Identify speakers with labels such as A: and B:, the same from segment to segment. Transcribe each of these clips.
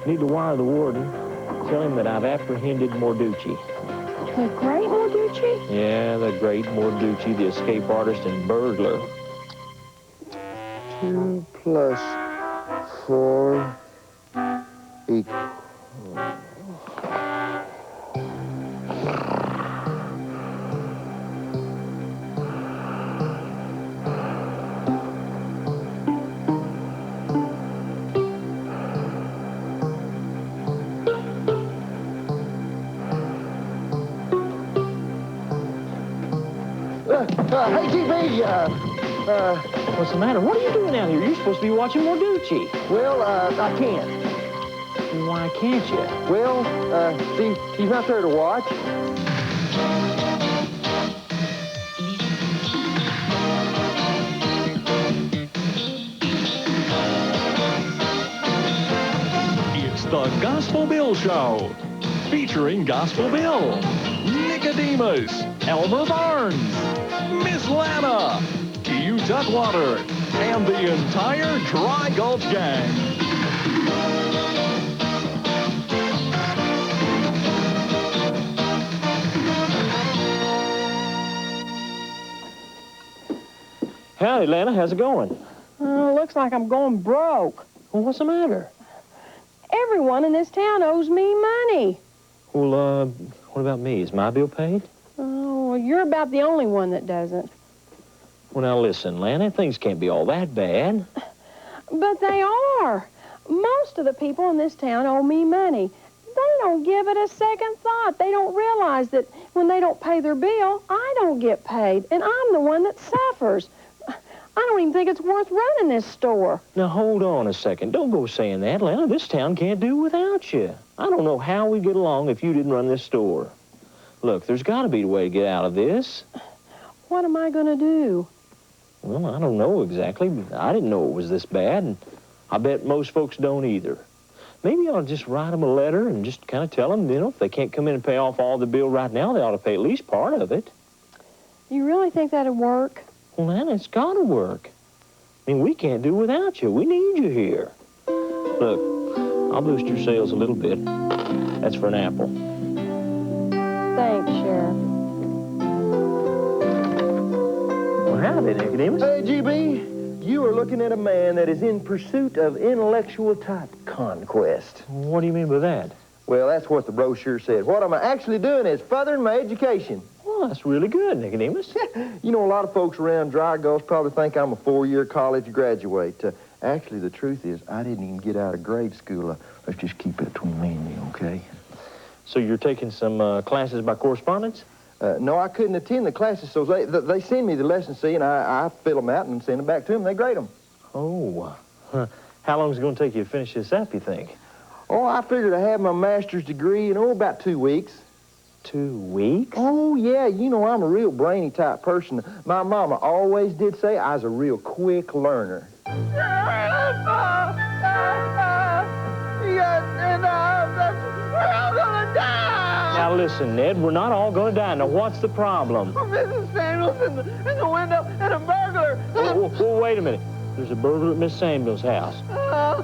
A: Need to wire the warden. Tell him that I've apprehended Morducci.
B: The Great Morducci?
A: Yeah, the Great Morducci, the escape artist and burglar.
C: 2 plus 4 equals... Hey, GB,
A: What's the matter? What are you doing out here? You're supposed to be watching Morducci.
C: well, I can't.
A: Why can't you?
C: Well, see, he's not there to watch.
D: It's the Gospel Bill Show, featuring Gospel Bill, Nicodemus, Elmer Barnes, Miss Lana, Tutwater, and the entire Dry Gulch Gang.
A: Howdy, Lana. How's it going?
B: Looks like I'm going broke.
A: Well, what's the matter?
B: Everyone in this town owes me money.
A: Well, what about me? Is my bill paid?
B: Oh, well, you're about the only one that doesn't.
A: Well, now listen, Lana, things can't be all that bad.
B: But they are. Most of the people in this town owe me money. They don't give it a second thought. They don't realize that when they don't pay their bill, I don't get paid, and I'm the one that suffers. I don't even think it's worth running this store.
A: Now, hold on a second. Don't go saying that, Lana. This town can't do without you. I don't know how we'd get along if you didn't run this store. Look, there's got to be a way to get out of this.
B: What am I going to do?
A: Well, I don't know exactly. I didn't know it was this bad, and I bet most folks don't either. Maybe I'll just write them a letter and just kind of tell them, you know, if they can't come in and pay off all the bill right now, they ought to pay at least part of it.
B: You really think that'd work?
A: Well, Lana, it's got to work. I mean, we can't do without you. We need you here. Look, I'll boost your sales a little bit. That's for an apple.
B: Thanks, Sheriff.
A: Well, howdy, Nicodemus.
C: Hey, GB, you are looking at a man that is in pursuit of intellectual-type conquest.
A: What do you mean by that?
C: Well, that's what the brochure said. What I'm actually doing is furthering my education.
A: Well, that's really good, Nicodemus.
C: You know, a lot of folks around Dry Gulch probably think I'm a 4-year college graduate. Actually, the truth is, I didn't even get out of grade school. Let's just keep it between me and you, okay?
A: So you're taking some classes by correspondence?
C: No, I couldn't attend the classes, so they send me the lessons, see, and I fill them out and send them back to them. They grade them.
A: Oh, how long is it going to take you to finish this up, you think?
C: Oh, I figured I have my master's degree in, about 2 weeks.
A: 2 weeks?
C: Oh, yeah, you know, I'm a real brainy type person. My mama always did say I was a real quick learner.
A: Now listen, Ned, we're not all going to die. Now what's the problem?
C: Mrs. Samuels in the window and a burglar.
A: Well, wait a minute. There's a burglar at Miss Samuels' house.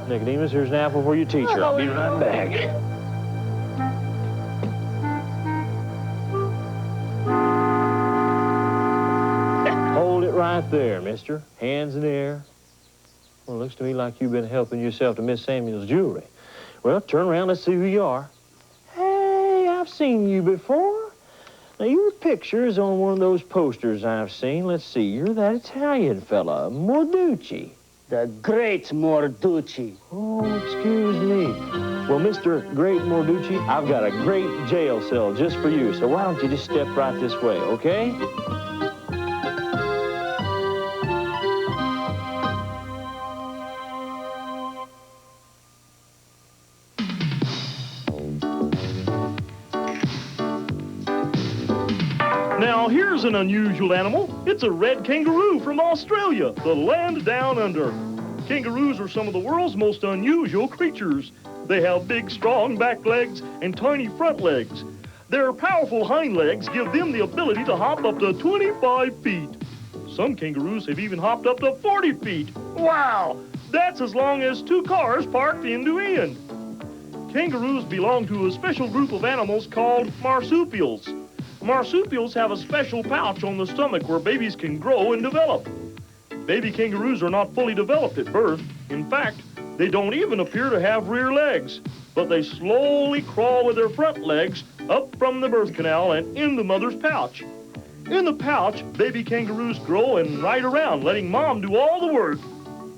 A: Nicodemus, here's an apple for your teacher. I'll be right back. Hold it right there, mister. Hands in the air. Well, it looks to me like you've been helping yourself to Miss Samuels' jewelry. Well, turn around, let's see who you are. Hey, I've seen you before. Now, your picture is on one of those posters I've seen. Let's see, you're that Italian fella, Morducci.
E: The Great Morducci.
A: Oh, excuse me. Well, Mr. Great Morducci, I've got a great jail cell just for you, so why don't you just step right this way, okay?
F: Now, here's an unusual animal. It's a red kangaroo from Australia, the land down under. Kangaroos are some of the world's most unusual creatures. They have big, strong back legs and tiny front legs. Their powerful hind legs give them the ability to hop up to 25 feet. Some kangaroos have even hopped up to 40 feet. Wow! That's as long as 2 cars parked end to end. Kangaroos belong to a special group of animals called marsupials. Marsupials have a special pouch on the stomach where babies can grow and develop. Baby kangaroos are not fully developed at birth. In fact, they don't even appear to have rear legs, but they slowly crawl with their front legs up from the birth canal and in the mother's pouch. In the pouch, baby kangaroos grow and ride around, letting mom do all the work.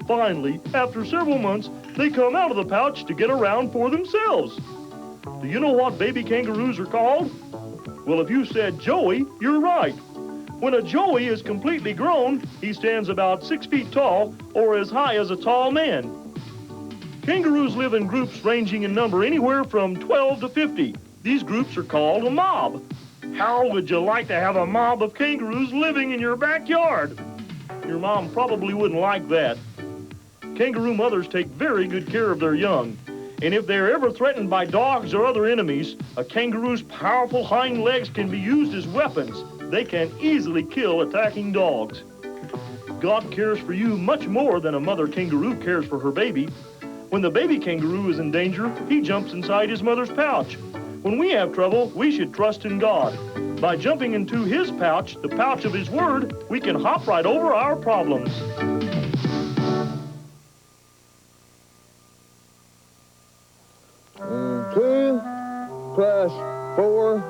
F: Finally, after several months, they come out of the pouch to get around for themselves. Do you know what baby kangaroos are called? Well, if you said Joey, you're right. When a Joey is completely grown, he stands about 6 feet tall or as high as a tall man. Kangaroos live in groups ranging in number anywhere from 12 to 50. These groups are called a mob. How would you like to have a mob of kangaroos living in your backyard? Your mom probably wouldn't like that. Kangaroo mothers take very good care of their young. And if they're ever threatened by dogs or other enemies, a kangaroo's powerful hind legs can be used as weapons. They can easily kill attacking dogs. God cares for you much more than a mother kangaroo cares for her baby. When the baby kangaroo is in danger, he jumps inside his mother's pouch. When we have trouble, we should trust in God. By jumping into his pouch, the pouch of his word, we can hop right over our problems.
C: 2 plus 4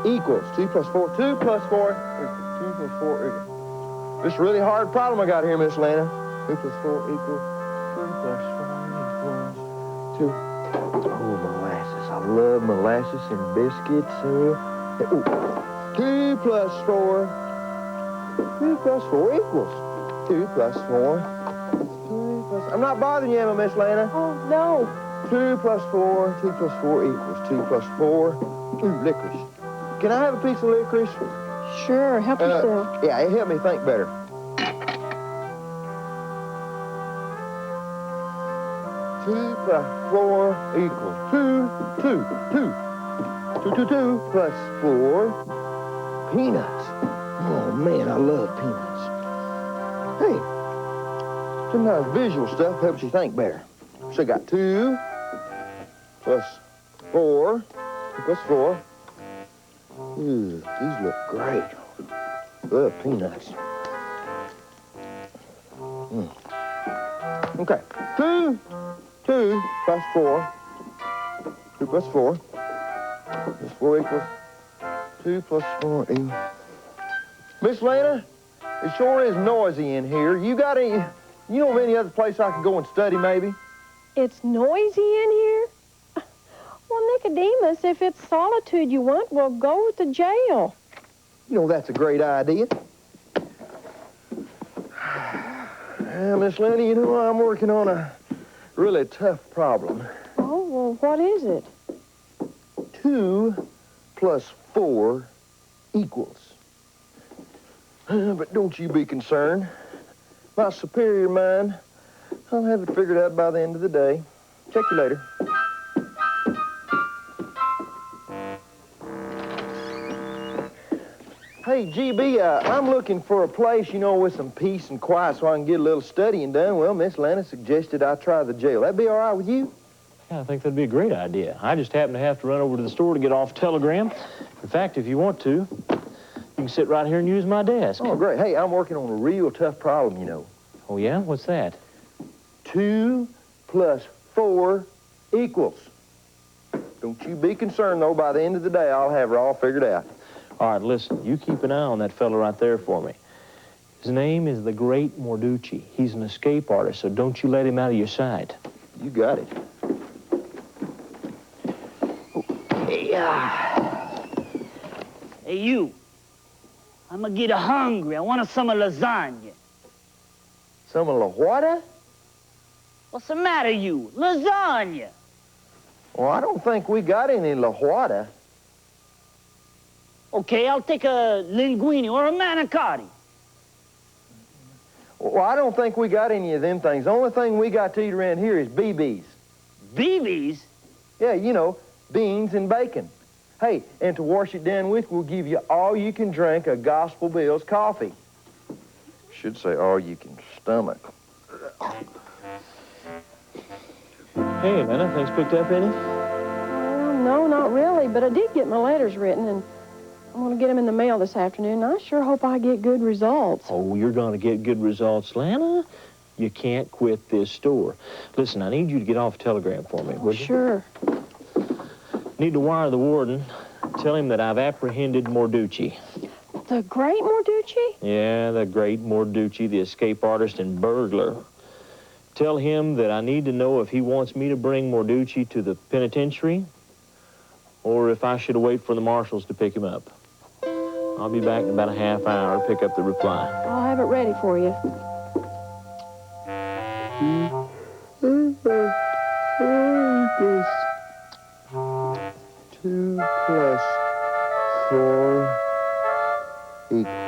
C: equals 2 plus 4. 2 plus 4 equals 2 plus 4 equals. This is a really hard problem I got here, Miss Lana. 2 plus 4 equals 2 plus 4 equals 2. Oh, molasses. I love molasses and biscuits. 2 plus 4. 2 plus 4 equals 2 plus 4. 2 plus... I'm not bothering you, Miss Lana.
B: Oh, no.
C: 2 plus 4, 2 plus 4 equals 2 plus 4. Ooh, licorice. Can I have a piece of licorice?
B: Sure, help yourself.
C: Yeah, it helped me think better. 2 plus 4 equals 2, 2, 2. 2, 2, 2 plus 4. Peanuts. Oh, man, I love peanuts. Hey, sometimes visual stuff helps you think better. So I got 2 plus 4, 2 plus 4. Ooh, these look great. Love peanuts. Okay, 2 plus 4. 2 plus 4. Plus 4 equals 2 plus 4 equals. Miss Lana, it sure is noisy in here. You know of any other place I could go and study, maybe?
B: It's noisy in here? Well, Nicodemus, if it's solitude you want, we'll go to jail.
C: You know, that's a great idea. Miss Lana, you know, I'm working on a really tough problem.
B: Oh, well, what is it?
C: 2 plus 4 equals. But don't you be concerned. My superior mind, I'll have it figured out by the end of the day. Check you later. Hey, GB, I'm looking for a place, you know, with some peace and quiet so I can get a little studying done. Well, Miss Lana suggested I try the jail. That'd be all right with you?
A: Yeah, I think that'd be a great idea. I just happen to have to run over to the store to get off a telegram. In fact, if you want to, you can sit right here and use my desk.
C: Oh, great. Hey, I'm working on a real tough problem, you know.
A: Oh, yeah? What's that?
C: 2 plus 4 equals. Don't you be concerned, though. By the end of the day, I'll have it all figured out.
A: All right, listen, you keep an eye on that fellow right there for me. His name is the Great Morducci. He's an escape artist, so don't you let him out of your sight.
C: You got it.
E: Hey, you. I'm gonna get hungry. I want some lasagna.
C: Some of the what?
E: What's the matter, you? Lasagna.
C: Well, I don't think we got any La Guardia.
E: Okay, I'll take a linguine or a manicotti.
C: Well, I don't think we got any of them things. The only thing we got to eat around here is BBs.
E: BBs?
C: Yeah, you know, beans and bacon. Hey, and to wash it down with, we'll give you all you can drink of Gospel Bill's coffee. Should say all you can stomach.
A: Hey, Lana, things picked up any?
B: Well, no, not really, but I did get my letters written, and I'm going to get them in the mail this afternoon. I sure hope I get good results.
A: Oh, you're going to get good results, Lana. You can't quit this store. Listen, I need you to get off a telegram for me, would you?
B: Sure.
A: Need to wire the warden. Tell him that I've apprehended Morducci.
B: The Great Morducci?
A: Yeah, the Great Morducci, the escape artist and burglar. Tell him that I need to know if he wants me to bring Morducci to the penitentiary or if I should wait for the marshals to pick him up. I'll be back in about a half hour to pick up the reply.
B: I'll have it ready for you.
C: 2 plus 4 equals.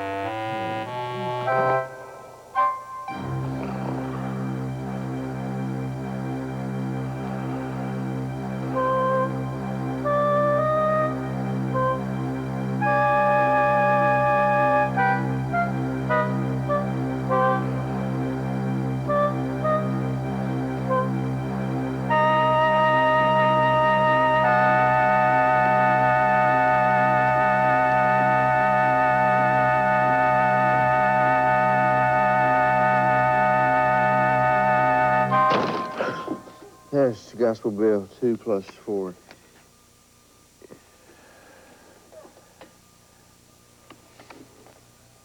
C: There's the gospel bill, 2 plus 4.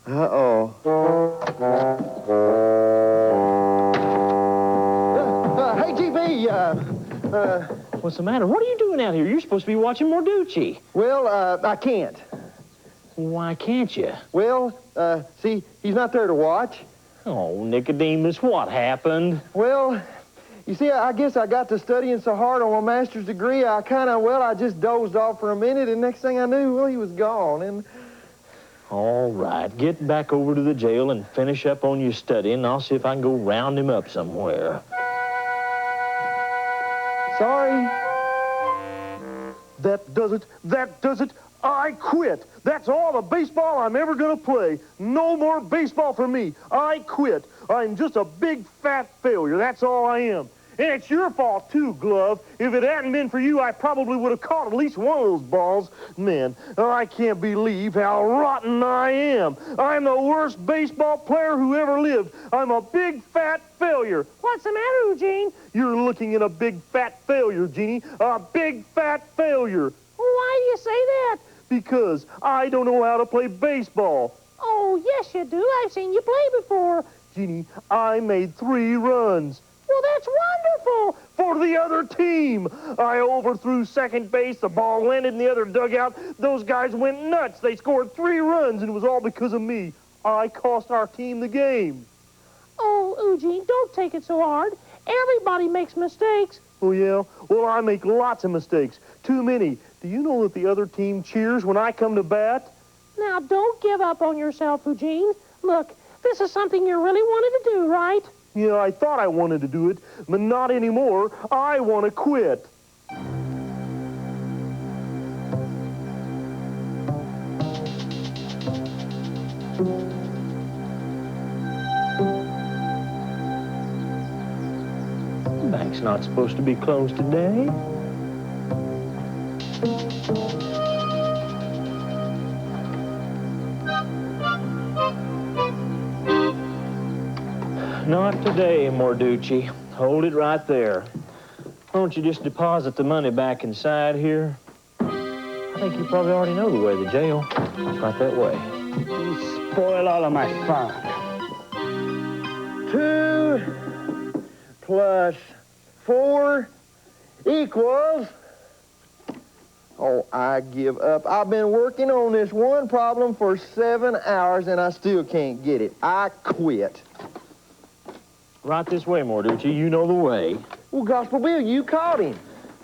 C: Uh-oh. Hey, GB,
A: What's the matter? What are you doing out here? You're supposed to be watching Morducci.
C: well, I can't.
A: Why can't you?
C: Well, see, he's not there to watch.
A: Oh, Nicodemus, what happened?
C: Well, you see, I guess I got to studying so hard on my master's degree, I just dozed off for a minute, and next thing I knew, well, he was gone, and...
A: All right, get back over to the jail and finish up on your study, and I'll see if I can go round him up somewhere.
C: Sorry.
F: That does it. I quit. That's all the baseball I'm ever gonna play. No more baseball for me. I quit. I'm just a big fat failure. That's all I am. And it's your fault too, Glove. If it hadn't been for you, I probably would have caught at least one of those balls. Man, I can't believe how rotten I am. I'm the worst baseball player who ever lived. I'm a big fat failure. What's the matter, Oogene? You're looking at a big fat failure, Jeannie. A big fat failure. Why do you say that? Because I don't know how to play baseball. Oh, yes, you do. I've seen you play before. Jeannie, I made 3 runs. Well, that's wonderful. For the other team. I overthrew second base. The ball landed in the other dugout. Those guys went nuts. They scored 3 runs, and it was all because of me. I cost our team the game. Oh, Oogene, don't take it so hard. Everybody makes mistakes. Oh, yeah? Well, I make lots of mistakes. Too many. Do you know that the other team cheers when I come to bat? Now, don't give up on yourself, Oogene. Look, this is something you really wanted to do, right? Yeah, I thought I wanted to do it, but not anymore. I want to quit.
A: The bank's not supposed to be closed today. Not today, Morducci. Hold it right there. Why don't you just deposit the money back inside here? I think you probably already know the way to the jail. It's right that way.
E: You spoil all of my fun.
C: 2 plus 4 equals... Oh, I give up. I've been working on this one problem for 7 hours, and I still can't get it. I quit.
A: Right this way, Morducci. You know the way.
C: Well, Gospel Bill, you caught him.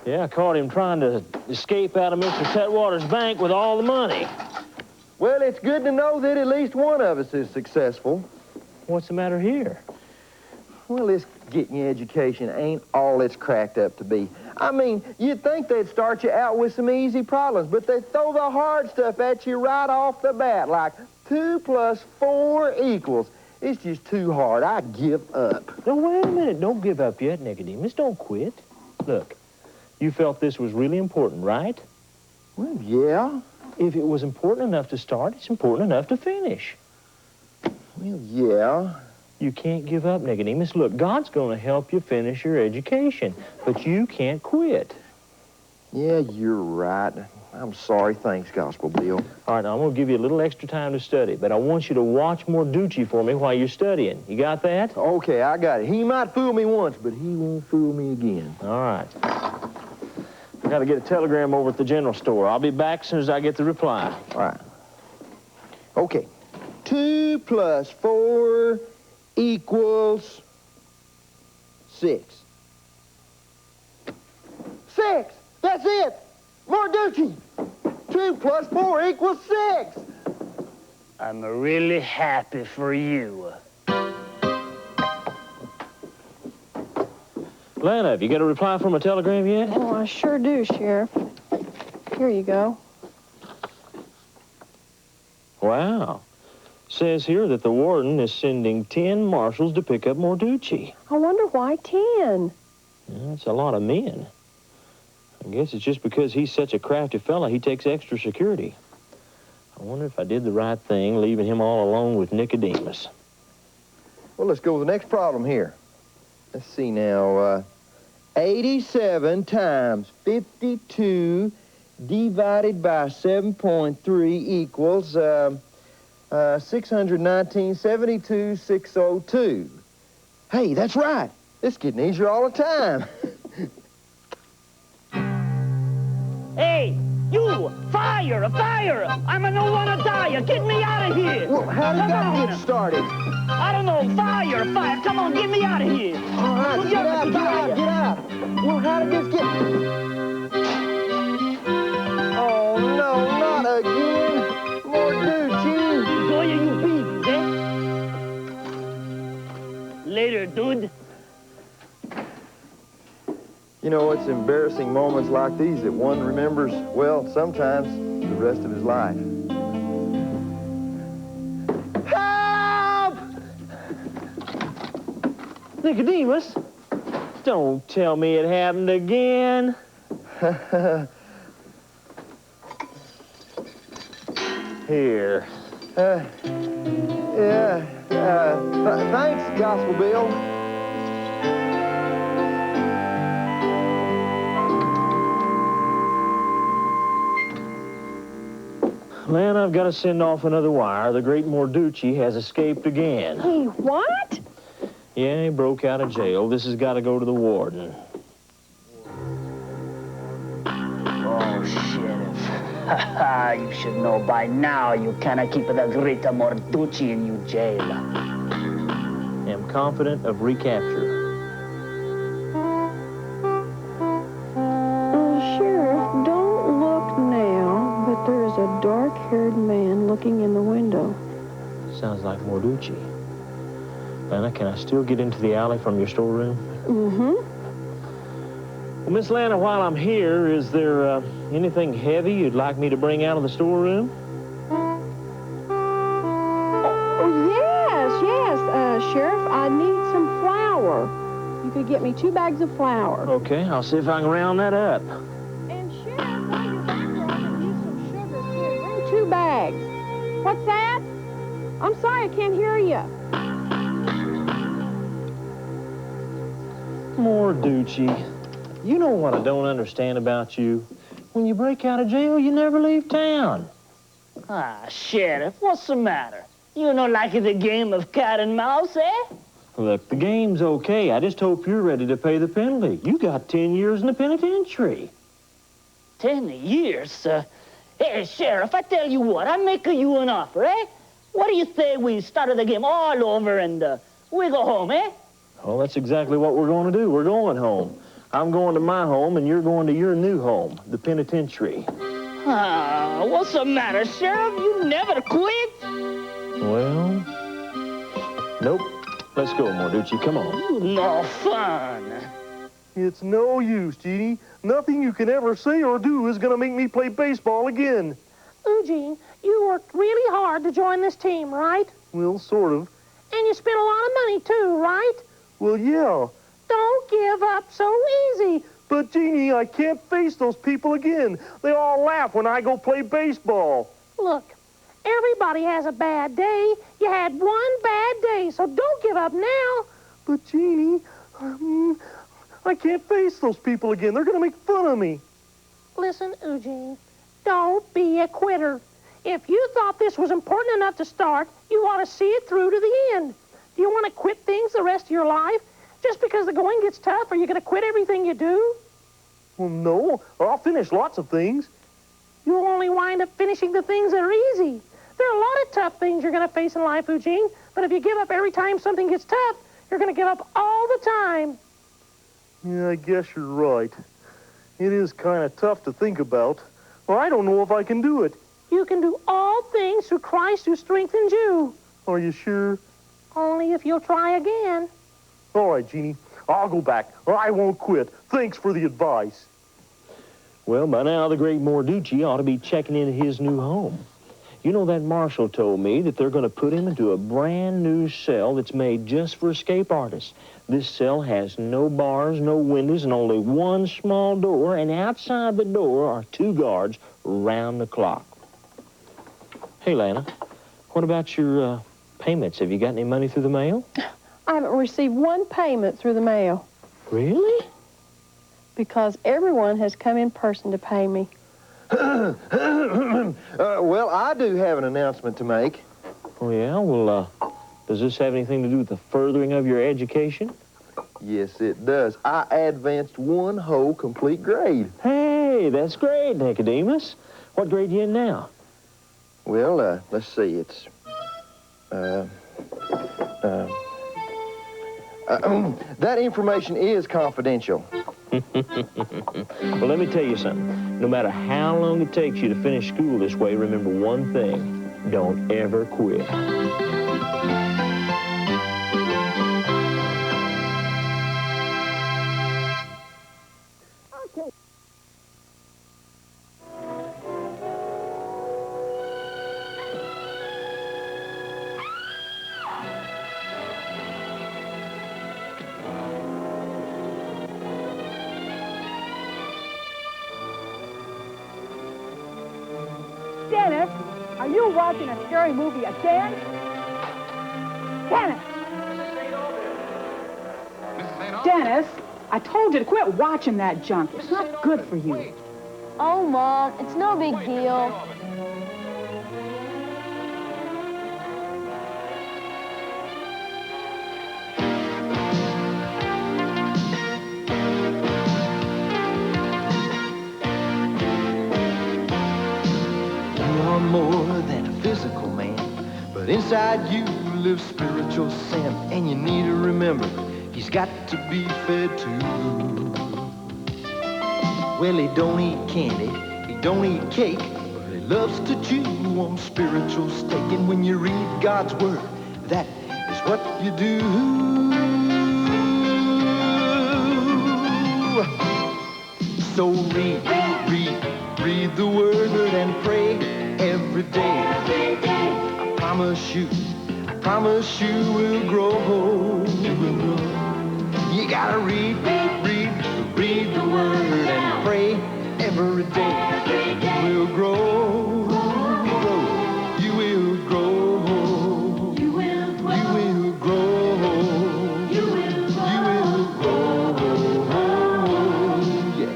A: Yeah, I caught him trying to escape out of Mr. Tutwater's bank with all the money.
C: Well, it's good to know that at least one of us is successful.
A: What's the matter here?
C: Well, this getting your education ain't all it's cracked up to be. I mean, you'd think they'd start you out with some easy problems, but they throw the hard stuff at you right off the bat, like 2 plus 4 equals. It's just too hard. I give up.
A: No, wait a minute. Don't give up yet, Nicodemus. Don't quit. Look, you felt this was really important, right?
C: Well, yeah.
A: If it was important enough to start, it's important enough to finish.
C: Well, yeah.
A: You can't give up, Nicodemus. Look, God's going to help you finish your education, but you can't quit.
C: Yeah, you're right. I'm sorry. Thanks, Gospel Bill.
A: All right, now I'm going to give you a little extra time to study, but I want you to watch Morducci for me while you're studying. You got that?
C: Okay, I got it. He might fool me once, but he won't fool me again.
A: All right. I got to get a telegram over at the general store. I'll be back as soon as I get the reply.
C: All right. Okay. 2 plus 4 equals 6. 6! That's it! Morducci! 2 plus 4 equals 6!
E: I'm really happy for you.
A: Lana, have you got a reply from a telegram yet?
B: Oh, I sure do, Sheriff. Here you go.
A: Wow. Says here that the warden is sending 10 marshals to pick up Morducci.
B: I wonder why 10.
A: That's a lot of men. I guess it's just because he's such a crafty fella, he takes extra security. I wonder if I did the right thing, leaving him all alone with Nicodemus.
C: Well, let's go with the next problem here. Let's see now. 87 times 52 divided by 7.3 equals 619, 72, 602. Hey, that's right. This is getting easier all the time.
E: Hey, you! Fire! Fire! I'm a no wanna die! Get me out of here!
C: Well, how did that get started?
E: I don't know. Fire! Fire! Come on, get me out of here!
C: All right, get out, get out, get out. Well, how did this get... Oh, no, not again. Morducci.
E: Go you beat, eh? Later, dude.
C: You know, it's embarrassing moments like these that one remembers, well, sometimes the rest of his life. Help!
A: Nicodemus, don't tell me it happened again. Here.
C: Thanks, Gospel Bill.
A: Lana, I've got to send off another wire. The Great Morducci has escaped again.
B: Hey, what?
A: Yeah, he broke out of jail. This has got to go to the warden.
E: Oh, Sheriff. You should know by now you cannot keep the Great Morducci in your jail.
A: Am confident of recapture.
B: Sheriff, don't look now, but there is a dark-haired man looking in the window.
A: Sounds like Morducci. Lana, can I still get into the alley from your storeroom?
B: Mm-hmm.
A: Well, Miss Lana, while I'm here, is there anything heavy you'd like me to bring out of the storeroom?
B: Oh, yes. Sheriff, I need some flour. You could get me 2 bags of flour.
A: Okay, I'll see if I can round that up.
B: And Sheriff, while you're back there, I could use some sugar, too. Bring 2 bags. What's that? I'm sorry, I can't hear you.
A: Morducci, you know what I don't understand about you? When you break out of jail, you never leave town.
E: Ah, Sheriff, what's the matter? You don't like the game of cat and mouse, eh?
A: Look, the game's okay. I just hope you're ready to pay the penalty. You got 10 years in the penitentiary.
E: 10 years? Hey, Sheriff, I tell you what, I make you an offer, eh? What do you say we start the game all over and we go home, eh?
A: Well, that's exactly what we're going to do. We're going home. I'm going to my home, and you're going to your new home, the penitentiary.
E: Ah, what's the matter, Sheriff? You never quit?
A: Well, nope. Let's go, Morducci. Come on.
E: No fun.
F: It's no use, Jeannie. Nothing you can ever say or do is going to make me play baseball again.
G: Oogene, you worked really hard to join this team, right?
F: Well, sort of.
G: And you spent a lot of money, too, right?
F: Well, yeah.
G: Don't give up so easy.
F: But, Jeannie, I can't face those people again. They all laugh when I go play baseball.
G: Look, everybody has a bad day. You had one bad day, so don't give up now.
F: But, Jeannie, I can't face those people again. They're going to make fun of me.
G: Listen, Oogene, don't be a quitter. If you thought this was important enough to start, you ought to see it through to the end. Do you want to quit things the rest of your life? Just because the going gets tough, are you going to quit everything you do?
F: Well, no. I'll finish lots of things.
G: You'll only wind up finishing the things that are easy. There are a lot of tough things you're going to face in life, Oogene, but if you give up every time something gets tough, you're going to give up all the time.
F: Yeah, I guess you're right. It is kind of tough to think about. Well, I don't know if I can do it.
G: You can do all things through Christ who strengthens you.
F: Are you sure?
G: Only if you'll try again.
F: All right, Jeannie. I'll go back. I won't quit. Thanks for the advice.
A: Well, by now, the Great Morducci ought to be checking into his new home. You know, that marshal told me that they're going to put him into a brand new cell that's made just for escape artists. This cell has no bars, no windows, and only one small door, and outside the door are 2 guards round the clock. Hey, Lana, what about your payments? Have you got any money through the mail?
B: I haven't received one payment through the mail
A: Really?
B: because everyone has come in person to pay me.
C: Well, I do have an announcement to make.
A: Oh, yeah? Well, does this have anything to do with the furthering of your education?
C: Yes, it does. I advanced 1 whole complete grade.
A: Hey, that's great, Nicodemus. What grade are you in now?
C: Well, let's see. It's, that information is confidential.
A: Well, let me tell you something. No matter how long it takes you to finish school this way, remember one thing. Don't ever quit.
H: Dennis, are you watching a scary movie again? Dennis! Dennis, I told you to quit watching that junk. It's not good for you.
I: Oh, Mom, it's no big deal.
C: More than a physical man, but inside you lives spiritual Sam, and you need to remember he's got to be fed too. Well, he don't eat candy, he don't eat cake, but he loves to chew on spiritual steak. And when you read God's word, that is what you do. So read the word and pray every day. I promise you will grow. You gotta read the word and pray every day. You will grow. You will grow. You will grow. You will grow. You will grow. Yeah.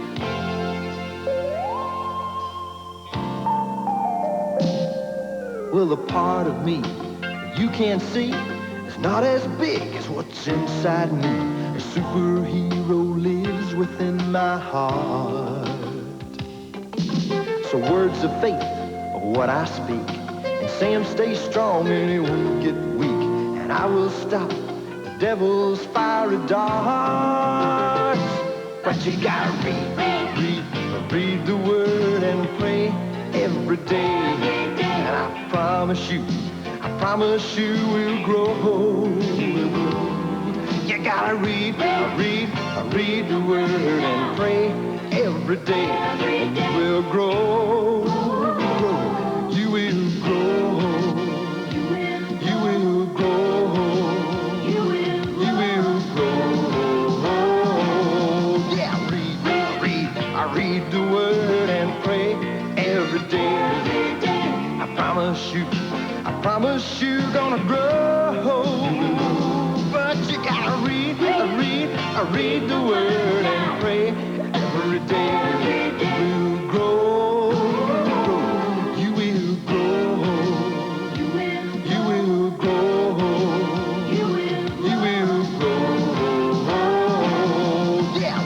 C: Well, the part of me that you can't see is not as big as what's inside me. A superhero lives within my heart. So words of faith are what I speak. And Sam stays strong and he won't get weak. And I will stop the devil's fiery darts. But you gotta read the word and pray every day. And I promise you will grow. You gotta read the word and pray every day. And you will grow. You will grow. You will grow. You will grow. Yeah, read promise you gonna grow. But you gotta read the word and pray every day. You will grow, you will grow, you will grow, you will grow. Yeah,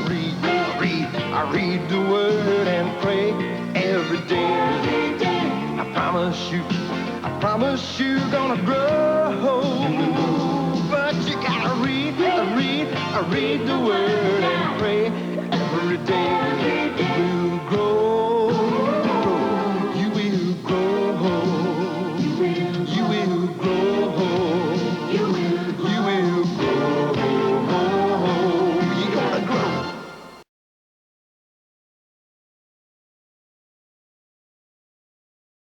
C: I read the word and pray every day. I promise you gonna grow. But you gotta read the word and pray every day.